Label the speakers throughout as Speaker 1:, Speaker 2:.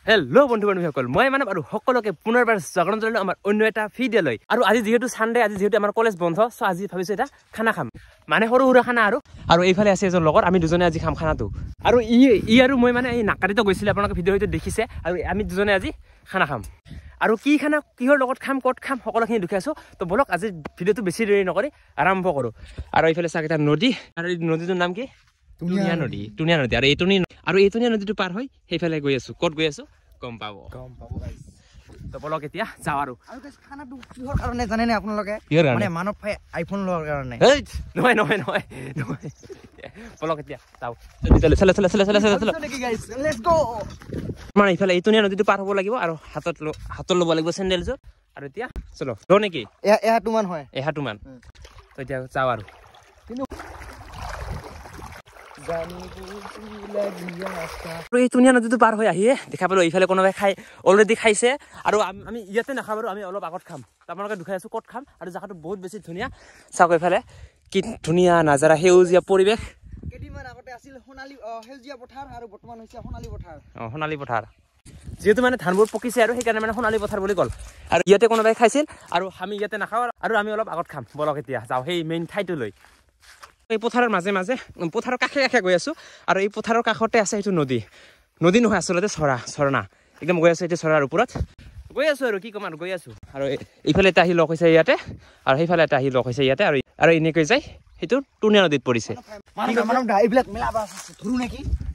Speaker 1: hello' বন্ধু-বান্ধৱীসকল মই মানে আৰু সকলোকে পুনৰবাৰ স্বাগতম জনালো আমাৰ অন্য এটা ভিডিঅ'লৈ আৰু আজি যেহেতু সানডে আজি যেহেতু আমাৰ কলেজ বন্ধ সো আজি ভাবিছো এটা খানা খাম মানে সৰু সৰু খানা আৰু এইফালে আছে এজন লগৰ আমি দুজনে আজি খাম খানাটো আৰু ই আৰু মই মানে এই নাকাৰিতো গৈছিল আপোনালোকে ভিডিঅ' হয়তো দেখিছে আৰু আমি দুজনে আজি খানা খাম আৰু কি খানা কিহৰ লগত খাম ক'ত খাম সকলোখিনি দেখি আছো তো বলক আজি ভিডিঅ'টো বেছি দেৰি নকৰি আৰম্ভ কৰো আৰু এইফালে চাকেটা নদী আৰু এই নদীটোৰ নাম কি টুনিয়া নদী আৰু এই টুনিয়া নদীটো পাৰ হৈ সেইফালে গৈ আছো ক'ত গৈ আছো গম পাব গাইস তো বলক এতিয়া যাও আৰু
Speaker 2: গাইস খানাটো কিহৰ কাৰণে জানে নে আপোনালোকে মানে মানৱ ভাই আইফোন লোৱাৰ কাৰণে
Speaker 1: নহয় বলক এতিয়া যাও চলে
Speaker 2: দেখি গাইস লেটস গো
Speaker 1: মানে ইফালে এই টুনিয়া নদীটো পাৰ হ'ব লাগিব আৰু হাতত ল'ব লাগিব চেন্ডেলযোৰ আৰু এতিয়া চলো ল নেকি
Speaker 2: এহাটুমান হয়
Speaker 1: এহাটুমান তো এতিয়া যাও আৰু এই টুনিয়া নদীটো পাৰ হৈ আহিয়ে দেখা পালো এইফালে কোনোবাই খাই অলৰেডি খাইছে আৰু আমি ইয়াতে নাখাম আৰু আমি অলপ আগত খাম আপোনালোকে দেখাই আছো ক'ত খাম আৰু জায়গাটো বহুত বেছি ধুনীয়া চাওক এইফালে কি ধুনীয়া নাজাৰা সেউজীয়া পৰিৱেশ
Speaker 2: কেইদিনমান আগতে আছিল সোণালী সেউজীয়া পথাৰ আৰু বৰ্তমান হৈছে
Speaker 1: সোণালী পথাৰ যেহেতু মানে ধানবোৰ পকিছে আৰু সেইকাৰণে মানে সোণালী পথাৰ বুলি ক'ল আৰু ইয়াতে কোনোবাই খাইছিল আৰু আমি ইয়াতে নাখাওঁ আৰু আমি অলপ আগত খাম বলক এতিয়া যাওঁ সেই মেইন ঠাইটোলৈ এই পথাৰৰ মাজে মাজে পথাৰৰ কাষে গৈ আছো আৰু এই পথাৰৰ কাষতে আছে এইটো নদী নহয় আচলতে ঝৰ্ণা একদম গৈ আছো এতিয়া ঝৰ্ণাৰ ওপৰত গৈ আছো আৰু কি ক'ম আৰু গৈ আছো আৰু এইফালে এটা আহি লগ হৈছে ইয়াতে আৰু সেইফালে এটা আহি লগ হৈছে ইয়াতে আৰু এনেকৈ যায় সেইটো টুনিয়া নদীত পৰিছে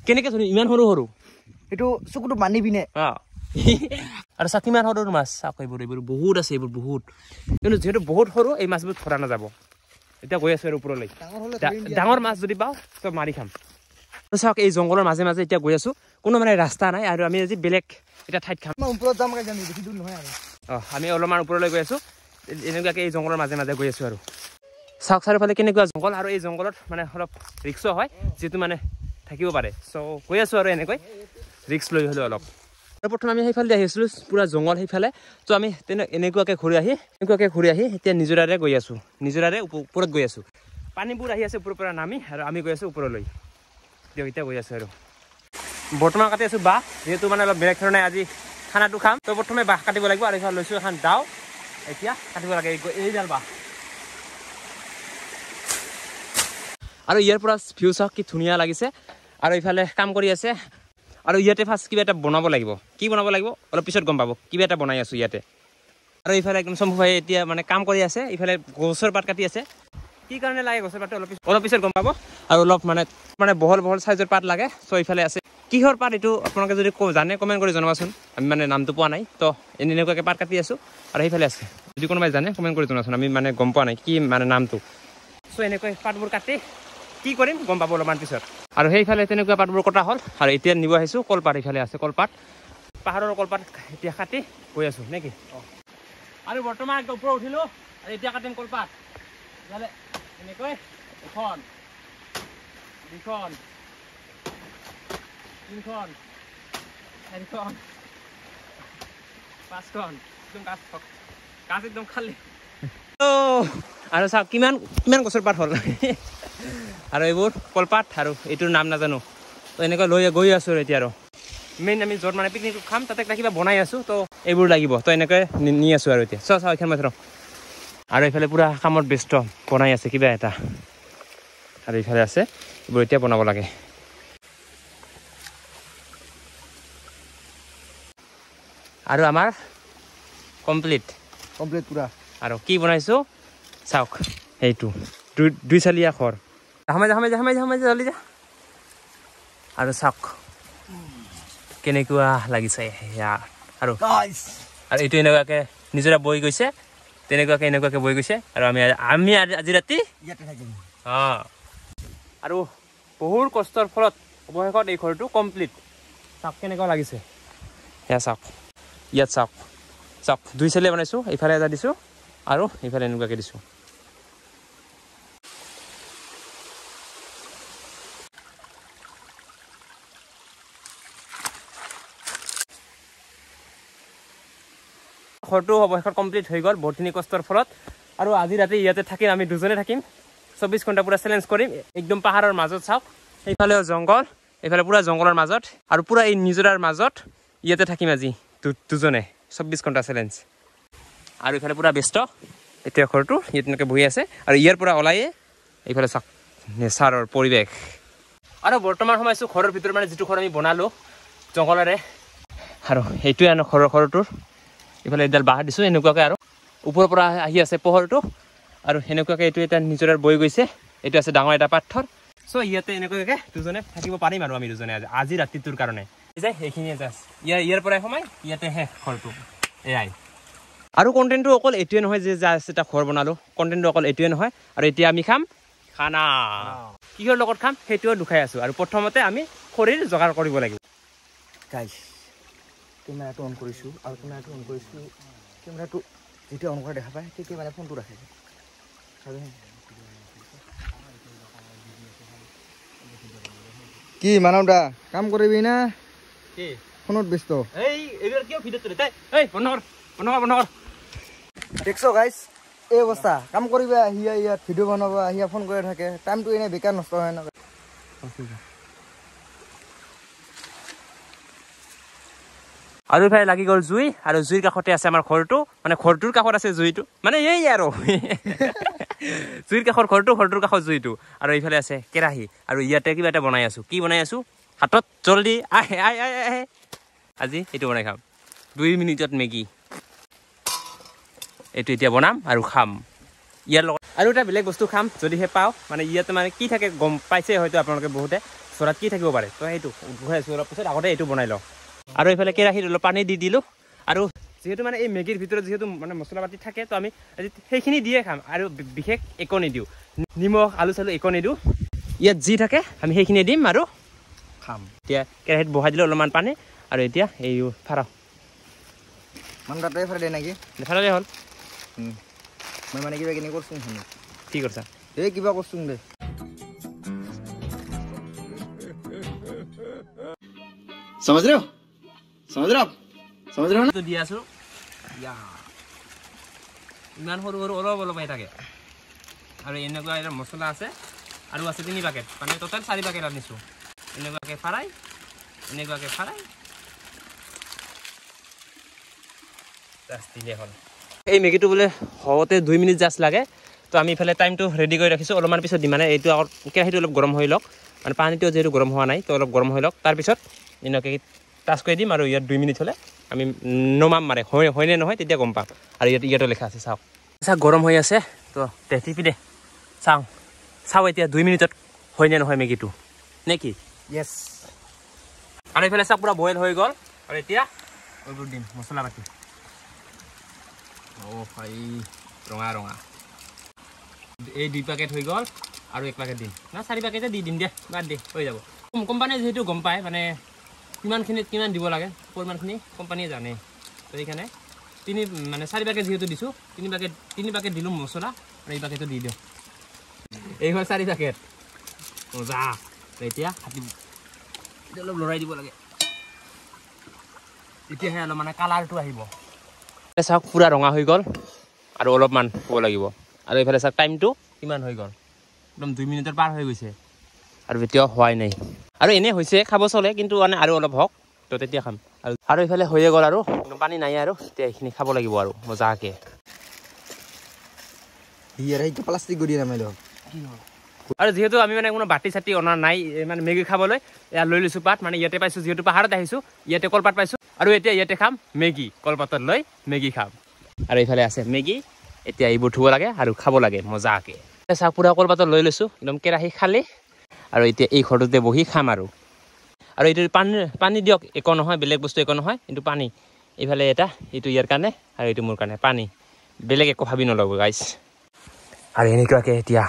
Speaker 1: কেনেকে ধৰি ইমান সৰু
Speaker 2: এইটো চকুটো বান্ধি পিনে
Speaker 1: আৰু চাক কিমান সৰু মাছ চাক এইবোৰ বহুত আছে এইবোৰ বহুত কিন্তু যিহেতু বহুত সৰু এই মাছবোৰ ধৰা নাযাব এতিয়া গৈ আছো আৰু ওপৰলৈ ডাঙৰ মাছ যদি পাওঁ তো মাৰি খাম চাওক এই জংঘলৰ মাজে মাজে এতিয়া গৈ আছো কোনো মানে ৰাস্তা নাই আৰু আমি আজি বেলেগ এটা ঠাইত খাম আমি অলপমান ওপৰলৈ গৈ আছো এনেকুৱাকে এই জংঘলৰ মাজে মাজে গৈ আছো আৰু চাওক চাৰিওফালে কেনেকুৱা জংঘল আৰু এই জংঘলত মানে অলপ ৰিক্সো হয় যিটো মানে থাকিব পাৰে চ' গৈ আছো আৰু এনেকৈ ৰিক্স লৈ হ'লেও অলপ আৰু প্ৰথমে আমি সেইফালে আহিছিলো পুৰা জংঘল সেইফালে তো আমি এনেকুৱাকে ঘূৰি আহি এতিয়া নিজৰাৰে গৈ আছো নিজৰাৰে ওপৰত গৈ আছো পানীবোৰ আহি আছে ওপৰৰ পৰা নামি আৰু আমি গৈ আছো ওপৰলৈ দিয়ক এতিয়া গৈ আছো আৰু বৰ্তমান কাটি আছো বাঁহ যিহেতু মানে অলপ বেলেগ ধৰণে আজি খানাটো খাম তো প্ৰথমে বাঁহ কাটিব লাগিব আৰু এইফালে লৈছো এখন দাও এতিয়া কাটিব লাগে এইডাল বাঁহ আৰু ইয়াৰ পৰা ভিউ চাওক কি ধুনীয়া লাগিছে আৰু এইফালে কাম কৰি আছে আৰু ইয়াতে ফাৰ্ষ্ট কিবা এটা বনাব লাগিব কি বনাব লাগিব অলপ পিছত গম পাব কিবা এটা বনাই আছো ইয়াতে আৰু এইফালে একদম চম্ভু ভাই এতিয়া মানে কাম কৰি আছে এইফালে গছৰ পাত কাটি আছে কি কাৰণে লাগে গছৰ পাতটো অলপ পিছত গম পাব আৰু অলপ মানে বহল চাইজৰ পাত লাগে চ' এইফালে আছে কিহৰ পাত এইটো আপোনালোকে যদি জানে কমেণ্ট কৰি জনাবচোন আমি মানে নামটো পোৱা নাই তো এনেকুৱাকৈ পাত কাটি আছো আৰু সেইফালে আছে যদি কোনোবাই জানে কমেণ্ট কৰি জনাবচোন আমি মানে গম পোৱা নাই কি মানে নামটো চ' এনেকৈ পাতবোৰ কাটি কি কৰিম গম পাব অলপমান পিছত আৰু সেইফালে তেনেকুৱা পাতবোৰ কটা হ'ল আৰু এতিয়া নিব আহিছোঁ কলপাত এইফালে আছে কলপাত পাহাৰৰ কলপাত এতিয়া কাটি গৈ আছোঁ নেকি আৰু বৰ্তমান একদম ওপৰত উঠিলোঁ আৰু এতিয়া কাটিম কলপাত এনেকৈ এখন দুখন তিনিখন চাৰিখন পাঁচখন একদম কাজ একদম খালী আৰু চাওক কিমান গছৰ পাত হ'ল আৰু এইবোৰ কলপাত আৰু এইটোৰ নাম নাজানো তো এনেকৈ লৈ গৈ আছোঁ এতিয়া আৰু মেইন আমি য'ত মানে পিকনিক খাম তাতে কিবা বনাই আছোঁ তো এইবোৰ লাগিব তো এনেকৈ নি আছোঁ আৰু এতিয়া চাওঁ এইখন মাত্ৰ আৰু এইফালে পূৰা কামত ব্যস্ত বনাই আছে কিবা এটা আৰু এইফালে আছে এইবোৰ এতিয়া বনাব লাগে আৰু আমাৰ কমপ্লিট
Speaker 2: পুৰা
Speaker 1: আৰু কি বনাইছোঁ চাওক এইটো দুই চালিয়া ঘৰ হামাই জলদি যা আৰু চাওক কেনেকুৱা লাগিছে আৰু এইটো এনেকুৱাকে নিজৰা বৈ গৈছে এনেকুৱাকে বৈ গৈছে আৰু আমি আজি ৰাতি ইয়াতে থাকিম আৰু বহুত কষ্টৰ ফলত অৱশেষত এই ঘৰটো কমপ্লিট চাওক কেনেকুৱা লাগিছে ইয়াত চাওক দুই চালিয়া বনাইছোঁ এইফালে এটা দিছোঁ আৰু এইফালে এনেকুৱাকে দিছোঁ ঘৰটো অৱশেষত কমপ্লিট হৈ গ'ল বহুতখিনি কষ্টৰ ফলত আৰু আজি ৰাতি ইয়াতে থাকিম আমি দুজনে থাকিম 24 ঘণ্টা পুৰা চ্যালেঞ্জ কৰিম একদম পাহাৰৰ মাজত চাওক এইফালেও জংগল এইফালে পুৰা জংগলৰ মাজত আৰু পুৰা এই নিজৰাৰ মাজত ইয়াতে থাকিম আজি দুজনে 24 ঘণ্টা চেলেঞ্জ আৰু ইফালে পুৰা ব্যস্ত এতিয়া ঘৰটো ইয়াত এনেকৈ বহি আছে আৰু ইয়াৰ পৰা ওলায়ে এইফালে চাওক নেচাৰৰ পৰিৱেশ আৰু বৰ্তমান সময় আছোঁ ঘৰৰ ভিতৰত মানে যিটো ঘৰ আমি বনালোঁ জংঘলেৰে আৰু সেইটোৱে আনো ঘৰটোৰ ইফালে এডাল বাঁহ দিছোঁ এনেকুৱাকৈ আৰু ওপৰৰ পৰা আহি আছে পোহৰটো আৰু সেনেকুৱাকৈ এইটো এটা নিজৰে বৈ গৈছে এইটো আছে ডাঙৰ এটা পাথৰ চ' ইয়াতে এনেকুৱাকৈ দুজনে থাকিব পাৰিম আৰু আমি দুজনে আজি ৰাতিটোৰ কাৰণে যে সেইখিনিয়ে জাষ্ট ইয়াৰ পৰাই সোমাই ইয়াতে শেষ ঘৰটো এয়াই আৰু কণ্টেণ্টটো অকল এইটোৱে নহয় যে জাষ্ট এটা ঘৰ বনালোঁ কণ্টেণ্টটো অকল এইটোৱে নহয় আৰু এতিয়া আমি খাম খানা কিহৰ লগত খাম সেইটোও দুখাই আছোঁ আৰু প্ৰথমতে আমি খৰিৰ যোগাৰ কৰিব লাগিব
Speaker 2: গাইছ কেমেৰাটো অন কৰিছোঁ আৰু কেমেৰাটো যেতিয়া অন কৰা দেখা পায় তেতিয়া মানে ফোনটো ৰাখে কি মানৱ দা কাম কৰিবি না ফোনত ব্যস্ত দেখছো গাইছ এই অৱস্থা কাম কৰিবা আহিয়া ইয়াত ভিডিঅ' বনাব আহিয়া ফোন কৰি থাকে টাইমটো এনেই বেকাৰ নষ্ট হয় ন
Speaker 1: আৰু ইফালে লাগি গ'ল জুই আৰু জুইৰ কাষতে আছে আমাৰ ঘৰটো মানে ঘৰটোৰ কাষত আছে জুইটো মানে এই আৰু জুইৰ কাষৰ ঘৰটোৰ কাষত জুইটো আৰু এইফালে আছে কেৰাহী আৰু ইয়াতে কিবা এটা বনাই আছোঁ কি বনাই আছোঁ হাতত জলদি আহে আজি এইটো বনাই খাম 2 মিনিটত মেগী এইটো এতিয়া বনাম আৰু খাম ইয়াৰ লগত আৰু এটা বেলেগ বস্তু খাম যদিহে পাওঁ মানে ইয়াতে মানে কি থাকে গম পাইছে হয়তো আপোনালোকে বহুতে চৰাত কি থাকিব পাৰে তো সেইটো ঘূৰাই আছোঁ অলপ পিছত আগতে এইটো বনাই লওঁ আৰু এইফালে কেৰাহীত অলপ পানী দি দিলোঁ আৰু যিহেতু মানে এই মেগীৰ ভিতৰত যিহেতু মানে মছলা পাতি থাকে তো আমি সেইখিনি দিয়ে খাম আৰু বিশেষ একো নিদিওঁ নিমখ আলু চালু একো নিদিওঁ ইয়াত যি থাকে আমি সেইখিনি দিম আৰু খাম এতিয়া কেৰাহীত বহাই দিলোঁ অলপমান পানী আৰু এতিয়া এই ফাৰাও
Speaker 2: মান তাতে ফালে দে নেকি
Speaker 1: ফাৰালে হ'ল
Speaker 2: মই মানে কিবা কিনি কৰিছোঁ
Speaker 1: কি কৰিছা
Speaker 2: এই কিবা কৰিছোঁ দে समझ रहे आप
Speaker 1: तो दिया आছো ইমান সৰু সৰু অলপ আহি থাকে আৰু এনেকুৱা এটা মছলা আছে আৰু আছে 3 পেকেট মানে টোটাল 4 পেকেট আনিছোঁ এনেকুৱাকৈ ফ্ৰাই জাষ্ট দিলে হ'ল এই মেগীটো বোলে হওঁতে 2 মিনিট জাষ্ট লাগে তো আমি ইফালে টাইমটো ৰেডি কৰি ৰাখিছোঁ অলপমান পিছত দিম মানে এইটো আগত কেৰাহীটো অলপ গৰম হৈ লওক মানে পানীটো যিহেতু গৰম হোৱা নাই তো অলপ গৰম হৈ লওক তাৰপিছত এনেকৈ টাচ কৰি দিম আৰু ইয়াত 2 মিনিট হ'লে আমি নমাম মাৰে হয়নে নহয় তেতিয়া গম পাম আৰু ইয়াতো লেখা আছে চাওক গৰম হৈ আছে তো টিপি দে চাওঁ এতিয়া 2 মিনিটত হয়নে নহয় মেগীটো নে কি
Speaker 2: য়েছ
Speaker 1: আৰু এইফালে চাওক পুৰা বইল হৈ গ'ল আৰু এতিয়া এইবোৰ দিম মছলা পাতি ভাই ৰঙা এই 2 পেকেট হৈ গ'ল আৰু 1 পেকেট দিম না 4 পেকেটে দি দিম দে বাদ দে হৈ যাব কোম্পানীয়ে যিহেতু গম পায় মানে কিমানখিনিত কিমান দিব লাগে পৰিমাণখিনি কোম্পানীয়ে জানে তো সেইকাৰণে 4 পেকেট যিহেতু দিছোঁ 3 পেকেট দিলোঁ মছলা আৰু এই পেকেটটো দি দিওঁ এই হ'ল 4 পেকেট মজা এতিয়া অলপ লৰাই দিব লাগে এতিয়াহে অলপ মানে কালাৰটো আহিব চাওক পুৰা ৰঙা হৈ গ'ল আৰু অলপমান হ'ব লাগিব আৰু এইফালে চাওক টাইমটো কিমান হৈ গ'ল একদম 2 মিনিটৰ পাৰ হৈ গৈছে আৰু এতিয়াও হোৱাই নাই আৰু এনে হৈছে খাব চলে কিন্তু মানে আৰু অলপ হওক তো তেতিয়া খাম আৰু এইফালে হৈয়ে গ'ল আৰু পানী নাই আৰু তেতিয়া এইখিনি খাব লাগিব আৰু মজাকৈ
Speaker 2: প্লাষ্টিক গড়ি নামাই লওক
Speaker 1: আৰু যিহেতু আমি মানে কোনো বাতি চাতি অনা নাই মানে মেগী খাবলৈ ইয়াত লৈ লৈছোঁ পাত মানে ইয়াতে পাইছোঁ যিহেতু পাহাৰত আহিছোঁ ইয়াতে কলপাত পাইছোঁ আৰু এতিয়া ইয়াতে খাম মেগী কলপাতত লৈ মেগী খাম আৰু এইফালে আছে মেগী এতিয়া এইবোৰ ধুব লাগে আৰু খাব লাগে মজাকৈ চাওক পুৰা কলপাতত লৈ লৈছোঁ একদম কেৰাহী খালি আৰু এতিয়া এই ঘৰটোতে বহি খাম আৰু এইটো পানী দিয়ক একো নহয় বেলেগ বস্তু একো নহয় কিন্তু পানী এইফালে এটা এইটো ইয়াৰ কাৰণে আৰু এইটো মোৰ কাৰণে পানী বেলেগ একো ভাবি নল'ব গাইছ আৰু এনেকুৱাকৈ এতিয়া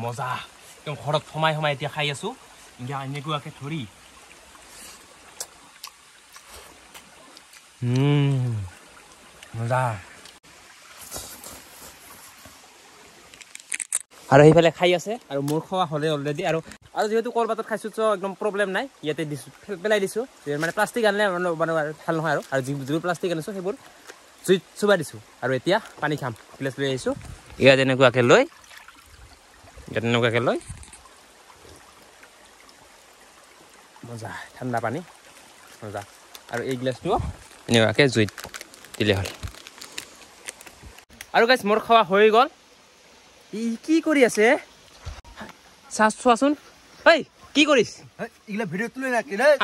Speaker 1: মজা একদম ঘৰত সোমাই এতিয়া খাই আছোঁ এনেকুৱাকৈ ধৰি মজা আৰু সেইফালে খাই আছে আৰু মোৰ খোৱা হ'লে অলৰেডি আৰু যিহেতু কলপাতত খাইছোঁ তো একদম প্ৰব্লেম নাই ইয়াতে দিছোঁ পেলাই দিছোঁ মানে প্লাষ্টিক আনিলে মানে ভাল নহয় আৰু যিবোৰ প্লাষ্টিক আনিছোঁ সেইবোৰ জুইত চুবাই দিছোঁ আৰু এতিয়া পানী খাম গিলাচ লৈ আহিছোঁ ইয়াত এনেকুৱাকৈ লৈ মজা ঠাণ্ডা পানী মজা আৰু এই গিলাচটো এনেকুৱাকৈ জুইত দিলে হ'ল আৰু গাইছ মোৰ খোৱা হৈ গ'ল ই কি কৰি আছে চোৱাচোন ঐ কি কৰিছ
Speaker 2: এইগিলা ভিডিঅ' তুলি ৰাখি দেই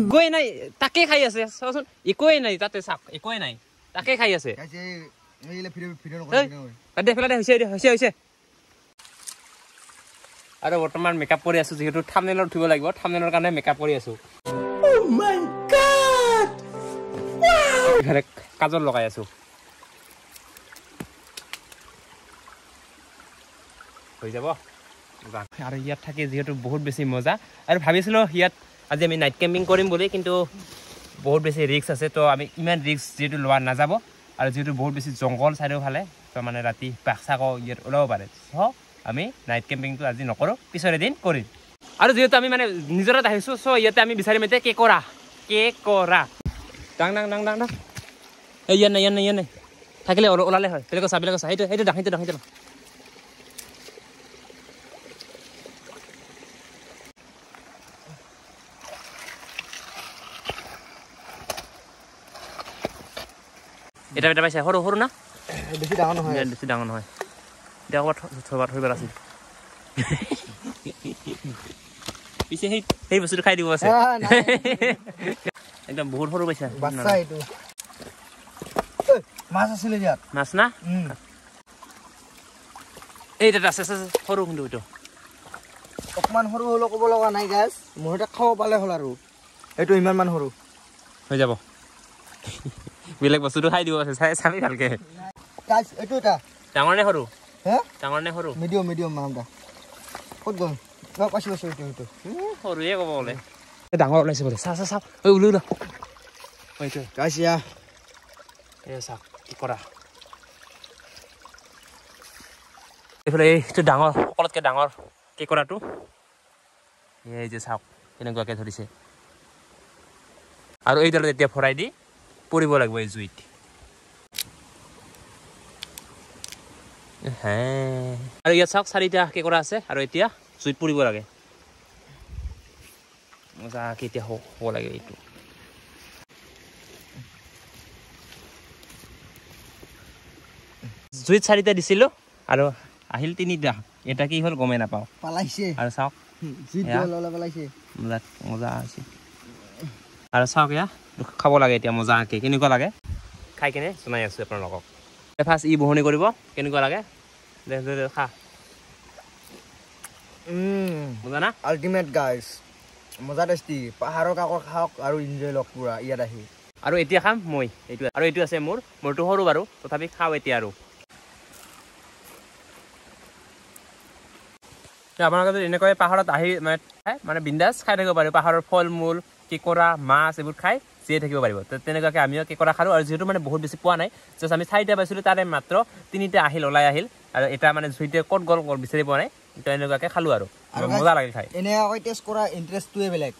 Speaker 1: একোৱেই নাই তাকে খাই আছে চাওচোন একোৱেই নাই তাতে চাওক একোৱেই নাই তাকে খাই আছে হৈছে আৰু বৰ্তমান মেকআপ কৰি আছো যিহেতু থাম্বনেইলত উঠিব লাগিব থাম্বনেইলৰ কাৰণে মেকআপ কৰি আছো কাজল লগাই আছো হৈ যাব আৰু ইয়াত থাকি যিহেতু বহুত বেছি মজা আৰু ভাবিছিলোঁ ইয়াত আজি আমি নাইট কেম্পিং কৰিম বুলি কিন্তু বহুত বেছি ৰিস্ক আছে তো আমি ইমান ৰিস্ক যিহেতু লোৱা নাযাব আৰু যিহেতু বহুত বেছি জংঘল চাৰিওফালে তো মানে ৰাতি বাঘ চাঘ ইয়াত ওলাব পাৰে চ' আমি নাইট কেম্পিংটো আজি নকৰোঁ পিছৰ এদিন কৰিম আৰু যিহেতু আমি মানে নিজৰত আহিছোঁ চ' ইয়াতে আমি বিচাৰিম এতিয়া কেকৰা ডাং এই ইয়াত নাই থাকিলে ওলালে হয় বেলেগত চা সেইটো ডাঙ এটা পাইছে সৰু না
Speaker 2: বেছি ডাঙৰ নহয়
Speaker 1: এতিয়া ক'ৰবাত থৈ পেলাইছিল পিছে সেই বস্তুটো খাই দিব আছে একদম বহুত সৰু পাইছা
Speaker 2: মাছ আছিলে ইয়াত
Speaker 1: মাছ না এইটা আছে সৰু কিন্তু এইটো
Speaker 2: অকমান সৰু হ'লেও ক'ব লগা নাই গাইছ মোৰ এটা খাব পালে হ'ল আৰু এইটো ইমানমান সৰু
Speaker 1: হৈ যাব বেলেগ বস্তুটো খাই দিব আছে চাবি ভালকে
Speaker 2: গাইছ এইটো এটা
Speaker 1: ডাঙৰ নে সৰু
Speaker 2: ডাঙৰ নে সৰু মিডিয়াম মানটা ক'ত গ'ল পাইছোঁ এইটো
Speaker 1: সৰুৱে ক'ব গ'লে ডাঙৰ ওলাইছে বোলে চাওঁ ঐ ওলো এইটো
Speaker 2: গাইছ
Speaker 1: এই চাওক কি কৰা এইফালে এইটো ডাঙৰ সকলোতকৈ ডাঙৰ কি কৰাটো এই যে চাওক কেনেকুৱাকৈ ধৰিছে আৰু এইডালত এতিয়া ভৰাই দি পৰিব লাগিব এই জুইত আৰু ইয়াত চাওক 4টা কেকৰা আছে আৰু এতিয়া জুইত পৰিব লাগে মজাকৈ এতিয়া হ'ব লাগে এইটো জুইত 4টা দিছিলোঁ আৰু আহিল 3টা এটা কি হ'ল গমেই নাপাওঁ
Speaker 2: পালাইছে
Speaker 1: আৰু চাওক মজা আছে আৰু চাওক এয়া খাব লাগে এতিয়া মজাকৈ কেনেকুৱা লাগে খাই কিনে জনাই আছোঁ আপোনালোকক ফাৰ্ষ্ট বহনি কৰিব কেনেকুৱা লাগে খা মজা না
Speaker 2: আল্টিমেট গাইছ মজা টেষ্টি পাহাৰৰ কাষত খাওক আৰু এনজয় লওক পুৰা ইয়াত আহি
Speaker 1: আৰু এতিয়া খাম মই এইটো আৰু এইটো আছে মোৰটো সৰু বাৰু তথাপি খাওঁ এতিয়া আৰু আপোনালোকে যদি এনেকৈ পাহাৰত আহি মানে বিন্দাছ খাই থাকিব পাৰিব পাহাৰৰ ফল মূল কেকৰা মাছ এইবোৰ খাই জীয়াই থাকিব পাৰিব তো তেনেকুৱাকৈ আমিও কেকৰা খালোঁ আৰু যিহেতু মানে বহুত বেছি পোৱা নাই জাষ্ট আমি 4টা পাইছিলোঁ তাৰে মাত্ৰ 3টা ওলাই আহিল আৰু এটা মানে জুইতে ক'ত গ'ল বিচাৰি পোৱা নাই তো এনেকুৱাকৈ খালোঁ আৰু মজা লাগিল খাই
Speaker 2: এনেকৈ টেষ্ট কৰা ইণ্টাৰেষ্টটোৱে বেলেগ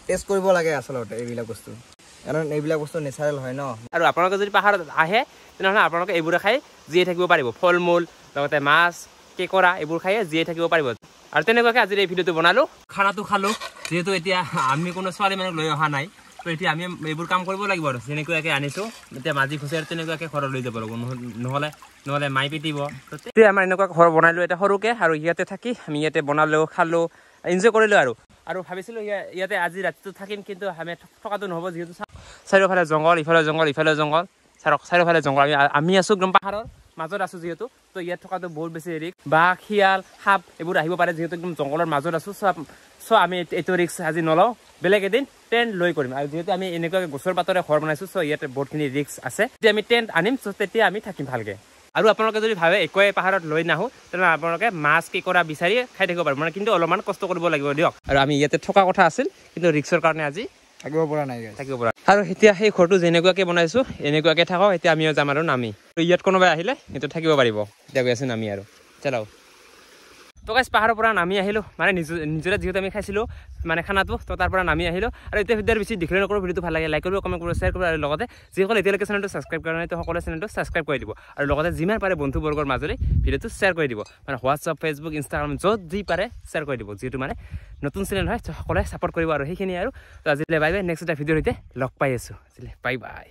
Speaker 2: টেষ্ট কৰিব লাগে আচলতে এইবিলাক বস্তু কাৰণ এইবিলাক বস্তু নেচাৰেল হয় ন
Speaker 1: আৰু আপোনালোকে যদি পাহাৰত আহে তেনেহ'লে আপোনালোকে এইবোৰে খাই জীয়াই থাকিব পাৰিব ফল মূল লগতে মাছ কেকৰা এইবোৰ খাই জীয়াই থাকিব পাৰিব আৰু তেনেকুৱাকৈ আজিৰ এই ভিডিঅ'টো বনালোঁ খানাটো খালোঁ যিহেতু এতিয়া আমি কোনো ছোৱালী মানুহক লৈ অহা নাই তো এতিয়া আমি এইবোৰ কাম কৰিব লাগিব আৰু যেনেকুৱাকৈ আনিছোঁ এতিয়া মাজি খুচি আৰু তেনেকুৱাকৈ ঘৰত লৈ যাব লাগিব নহ'লে মাই পিটিব তেতিয়া আমাৰ এনেকুৱা ঘৰ বনালোঁ এটা সৰুকৈ আৰু ইয়াতে থাকি আমি ইয়াতে বনালোঁ খালোঁ এনজয় কৰিলোঁ আৰু ভাবিছিলোঁ ইয়াতে আজি ৰাতিটো থাকিম কিন্তু আমি থকাটো নহ'ব যিহেতু চাৰিওফালে জংঘল ইফালে জংঘল চাৰিওফালে জংঘল আমি আছোঁ একদম পাহাৰৰ মাজত আছোঁ যিহেতু তো ইয়াত থকাটো বহুত বেছি ৰিস্ক বাঘ শিয়াল সাপ এইবোৰ আহিব পাৰে যিহেতু একদম জংঘলৰ মাজত আছোঁ চ' আমি এইটো ৰিস্ক আজি নলওঁ বেলেগ এদিন টেণ্ট লৈ কৰিম আৰু যিহেতু আমি এনেকুৱাকৈ গছৰ পাতৰে ঘৰ বনাইছোঁ চ' ইয়াতে বহুতখিনি ৰিস্ক আছে যেতিয়া আমি টেণ্ট আনিম চ' তেতিয়া আমি থাকিম ভালকৈ আৰু আপোনালোকে যদি ভাবে একোৱে পাহাৰত লৈ নাহোঁ তেনেহ'লে আপোনালোকে মাছ কেকৰা বিচাৰি খাই থাকিব পাৰিব মানে কিন্তু অলপমান কষ্ট কৰিব লাগিব দিয়ক আৰু আমি ইয়াতে থকা কথা আছিল কিন্তু ৰিস্কৰ কাৰণে আজি
Speaker 2: থাকিব পৰা
Speaker 1: আৰু এতিয়া সেই ঘৰটো যেনেকুৱাকৈ বনাইছোঁ এনেকুৱাকৈ থাকক এতিয়া আমিও যাম আৰু নামি ইয়াত কোনোবাই আহিলে সেইটো থাকিব পাৰিব এতিয়া গৈ আছোঁ নামি আৰু চলাও তো গাইছ পাহাৰৰ পৰা নামি আহিলোঁ মানে নিজৰে যিহেতু আমি খাইছিলোঁ মানে খানাটো তো তাৰ পৰা নামি আহিলোঁ আৰু এতিয়া ভিডিঅ'ৰ বেছি দীঘল নকৰোঁ ভিডিঅ'টো ভাল লাগে লাইক কৰিব কমেণ্ট কৰিব শ্বেয়াৰ কৰিব আৰু লগতে যিসকলে এতিয়ালৈকে চেনেলটো ছাবস্ক্ৰাইব কৰা নাই তো সকলোৱে চেনেলটো ছাবস্ক্ৰাইব কৰি দিব আৰু লগতে যিমান পাৰে বন্ধুবৰ্গৰ মাজলৈ ভিডিঅ'টো শ্বেয়াৰ কৰি দিব মানে হোৱাটছআপ ফেচবুক ইনষ্টাগ্ৰাম য'ত যি পাৰে শ্বেয়াৰ কৰি দিব যিহেতু মানে নতুন চেনেল হয় সকলোৱে ছাপোৰ্ট কৰিব আৰু সেইখিনি আৰু তো আজিলৈ বাই বাই নেক্সট এটা ভিডিঅ'ৰ সৈতে লগ পাই আছোঁ আজিলৈ বাই বাই